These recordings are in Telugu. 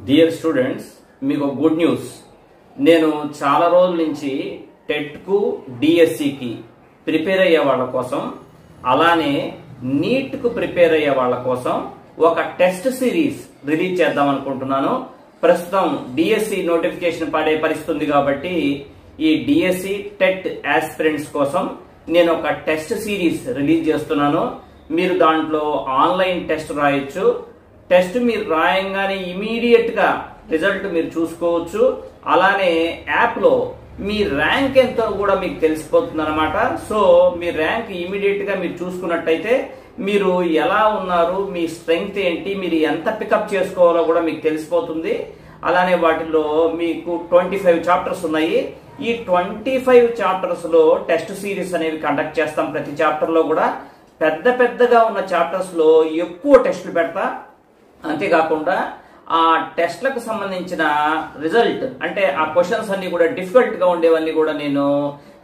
డియర్ స్టూడెంట్స్, మీకు గుడ్ న్యూస్. నేను చాలా రోజుల నుంచి టెట్కు డిఎస్సికి ప్రిపేర్ అయ్యే వాళ్ళ కోసం, అలానే నీట్కు ప్రిపేర్ అయ్యే వాళ్ళ కోసం ఒక టెస్ట్ సిరీస్ రిలీజ్ చేద్దాం అనుకుంటున్నాను. ప్రస్తుతం డిఎస్సి నోటిఫికేషన్ పడే పరిస్థితి ఉంది కాబట్టి ఈ డిఎస్సి టెట్ ఆస్పిరెంట్స్ కోసం నేను ఒక టెస్ట్ సిరీస్ రిలీజ్ చేస్తున్నాను. మీరు దాంట్లో ఆన్లైన్ టెస్ట్ రాయొచ్చు. టెస్ట్ మీరు రాయంగానే ఇమీడియట్ గా రిజల్ట్ మీరు చూసుకోవచ్చు. అలానే యాప్ లో మీ ర్యాంక్ ఎంతో కూడా మీకు తెలిసిపోతుంది అనమాట. సో మీ ర్యాంక్ ఇమీడియట్ గా మీరు చూసుకున్నట్టయితే మీరు ఎలా ఉన్నారు, మీ స్ట్రెంగ్త్ ఏంటి, మీరు ఎంత పికప్ చేసుకోవాలో కూడా మీకు తెలిసిపోతుంది. అలానే వాటిలో మీకు 25 చాప్టర్స్ ఉన్నాయి. ఈ 25 చాప్టర్స్ లో టెస్ట్ సిరీస్ అనేవి కండక్ట్ చేస్తాం. ప్రతి చాప్టర్ లో కూడా పెద్దగా ఉన్న చాప్టర్స్ లో ఎక్కువ టెస్టులు పెడతా. అంతేకాకుండా ఆ టెస్ట్లకు సంబంధించిన రిజల్ట్ అంటే ఆ క్వశ్చన్స్ అన్ని కూడా డిఫికల్ట్ గా ఉండేవన్నీ కూడా నేను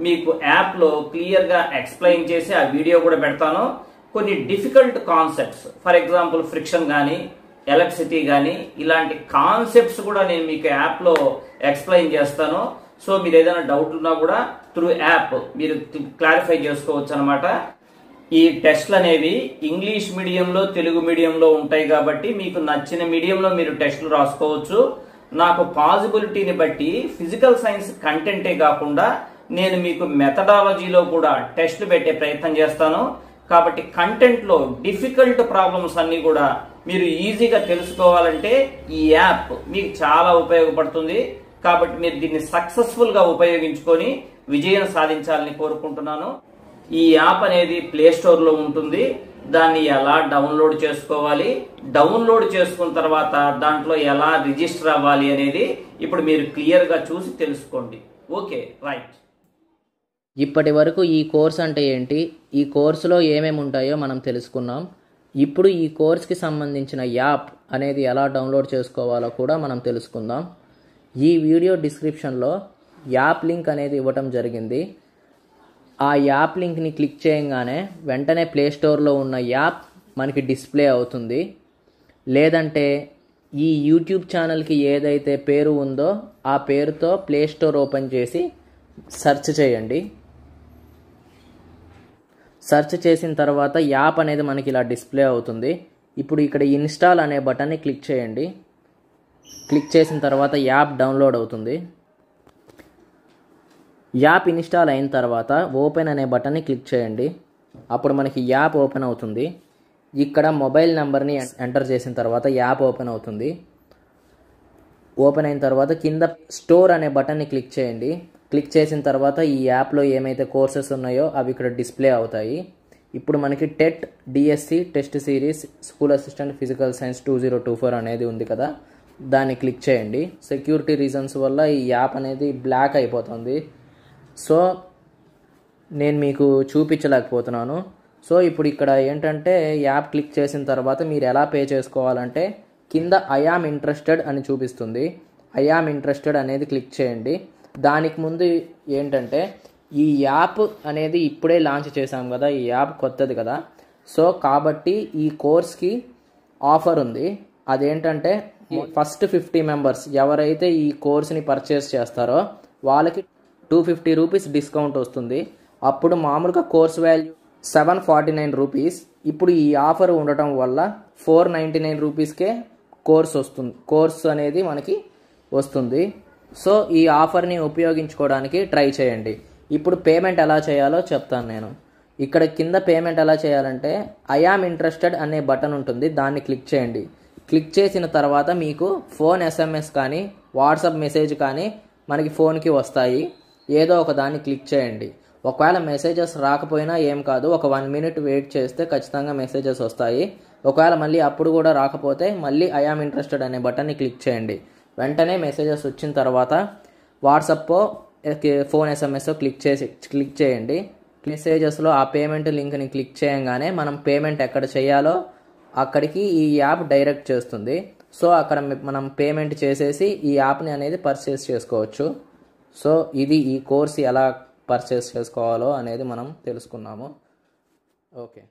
మీకు యాప్ లో క్లియర్ గా ఎక్స్ప్లెయిన్ చేసి ఆ వీడియో కూడా పెడతాను. కొన్ని difficult concepts, for example friction కానీ, ఎలక్ట్రిసిటీ కానీ, ఇలాంటి కాన్సెప్ట్స్ కూడా నేను మీకు యాప్ లో ఎక్స్ప్లెయిన్ చేస్తాను. సో మీరు ఏదైనా డౌట్ ఉన్నా కూడా త్రూ యాప్ మీరు క్లారిఫై చేసుకోవచ్చు అనమాట. ఈ టెస్ట్లు అనేవి ఇంగ్లీష్ మీడియంలో, తెలుగు మీడియంలో ఉంటాయి కాబట్టి మీకు నచ్చిన మీడియంలో మీరు టెస్టులు రాసుకోవచ్చు. నాకు పాసిబిలిటీని బట్టి ఫిజికల్ సైన్స్ కంటెంటే కాకుండా నేను మీకు మెథడాలజీలో కూడా టెస్టులు పెట్టే ప్రయత్నం చేస్తాను. కాబట్టి కంటెంట్ లో డిఫికల్ట్ ప్రాబ్లమ్స్ అన్ని కూడా మీరు ఈజీగా తెలుసుకోవాలంటే ఈ యాప్ మీకు చాలా ఉపయోగపడుతుంది. కాబట్టి మీరు దీన్ని సక్సెస్ఫుల్ గా ఉపయోగించుకొని విజయం సాధించాలని కోరుకుంటున్నాను. ఈ యాప్ అనేది ప్లే స్టోర్ లో ఉంటుంది. దాన్ని ఎలా డౌన్లోడ్ చేసుకోవాలి, డౌన్లోడ్ చేసుకున్న తర్వాత దాంట్లో ఎలా రిజిస్టర్ అవ్వాలి అనేది ఇప్పుడు మీరు క్లియర్ గా చూసి తెలుసుకోండి. Okay, right. ఇప్పటి వరకు ఈ కోర్స్ అంటే ఏంటి, ఈ కోర్సులో ఏమేమి ఉంటాయో మనం తెలుసుకున్నాం. ఇప్పుడు ఈ కోర్స్కి సంబంధించిన యాప్ అనేది ఎలా డౌన్లోడ్ చేసుకోవాలో కూడా మనం తెలుసుకుందాం. ఈ వీడియో డిస్క్రిప్షన్లో యాప్ లింక్ అనేది ఇవ్వటం జరిగింది. ఆ యాప్ లింక్ని క్లిక్ చేయగానే వెంటనే ప్లే స్టోర్లో ఉన్న యాప్ మనకి డిస్ప్లే అవుతుంది. లేదంటే ఈ యూట్యూబ్ ఛానల్కి ఏదైతే పేరు ఉందో ఆ పేరుతో ప్లే స్టోర్ ఓపెన్ చేసి సెర్చ్ చేయండి. సెర్చ్ చేసిన తర్వాత యాప్ అనేది మనకి ఇలా డిస్ప్లే అవుతుంది. ఇప్పుడు ఇక్కడ ఇన్స్టాల్ అనే బటన్ని క్లిక్ చేయండి. క్లిక్ చేసిన తర్వాత యాప్ డౌన్లోడ్ అవుతుంది. యాప్ ఇన్స్టాల్ అయిన తర్వాత ఓపెన్ అనే బటన్ని క్లిక్ చేయండి. అప్పుడు మనకి యాప్ ఓపెన్ అవుతుంది. ఇక్కడ మొబైల్ నెంబర్ని ఎంటర్ చేసిన తర్వాత యాప్ ఓపెన్ అవుతుంది. ఓపెన్ అయిన తర్వాత కింద స్టోర్ అనే బటన్ని క్లిక్ చేయండి. క్లిక్ చేసిన తర్వాత ఈ యాప్లో ఏమైతే కోర్సెస్ ఉన్నాయో అవి ఇక్కడ డిస్ప్లే అవుతాయి. ఇప్పుడు మనకి TET DSC test series school assistant physical science 2024 అనేది ఉంది కదా, దాన్ని క్లిక్ చేయండి. సెక్యూరిటీ రీజన్స్ వల్ల ఈ యాప్ అనేది బ్లాక్ అయిపోతుంది. సో నేను మీకు చూపించలేకపోతున్నాను. సో ఇప్పుడు ఇక్కడ ఏంటంటే యాప్ క్లిక్ చేసిన తర్వాత మీరు ఎలా పే చేసుకోవాలంటే కింద ఐ యామ్ ఇంట్రెస్టెడ్ అని చూపిస్తుంది. ఐ యామ్ ఇంట్రెస్టెడ్ అనేది క్లిక్ చేయండి. దానికి ముందు ఏంటంటే ఈ యాప్ అనేది ఇప్పుడే లాంచ్ చేసాం కదా, ఈ యాప్ కొత్తది కదా. సో కాబట్టి ఈ కోర్స్కి ఆఫర్ ఉంది. అదేంటంటే ఫస్ట్ 50 మెంబర్స్ ఎవరైతే ఈ కోర్స్ని పర్చేస్ చేస్తారో వాళ్ళకి 250 రూపీస్ డిస్కౌంట్ వస్తుంది. అప్పుడు మామూలుగా కోర్స్ వాల్యూ 749 రూపీస్. ఇప్పుడు ఈ ఆఫర్ ఉండటం వల్ల 499 రూపీస్కే కోర్స్ అనేది మనకి వస్తుంది. సో ఈ ఆఫర్ని ఉపయోగించుకోవడానికి ట్రై చేయండి. ఇప్పుడు పేమెంట్ ఎలా చేయాలో చెప్తాను నేను. ఇక్కడ కింద పేమెంట్ ఎలా చేయాలంటే ఐ యామ్ ఇంట్రెస్టెడ్ అనే బటన్ ఉంటుంది, దాన్ని క్లిక్ చేయండి. క్లిక్ చేసిన తర్వాత మీకు ఫోన్ ఎస్ఎంఎస్ కానీ వాట్సాప్ మెసేజ్ కానీ మనకి ఫోన్కి వస్తాయి. ఏదో ఒక దాన్ని క్లిక్ చేయండి. ఒకవేళ మెసేజెస్ రాకపోయినా ఏం కాదు, ఒక 1 మినిట్ వెయిట్ చేస్తే ఖచ్చితంగా మెసేజెస్ వస్తాయి. ఒకవేళ మళ్ళీ అప్పుడు కూడా రాకపోతే మళ్ళీ ఐ యామ్ ఇంట్రెస్టెడ్ అనే బటన్ని క్లిక్ చేయండి. వెంటనే మెసేజెస్ వచ్చిన తర్వాత వాట్సాప్ ఫోన్ ఎస్ఎంఎస్ క్లిక్ చేయండి. మెసేజెస్లో ఆ పేమెంట్ లింక్ని క్లిక్ చేయగానే మనం పేమెంట్ ఎక్కడ చేయాలో అక్కడికి ఈ యాప్ డైరెక్ట్ చేస్తుంది. సో అక్కడ మనం పేమెంట్ చేసేసి ఈ యాప్ని అనేది పర్చేస్ చేసుకోవచ్చు. సో ఇది ఈ కోర్స్ ఎలా పర్చేస్ చేసుకోవాలో అనేది మనం తెలుసుకున్నాము. ఓకే.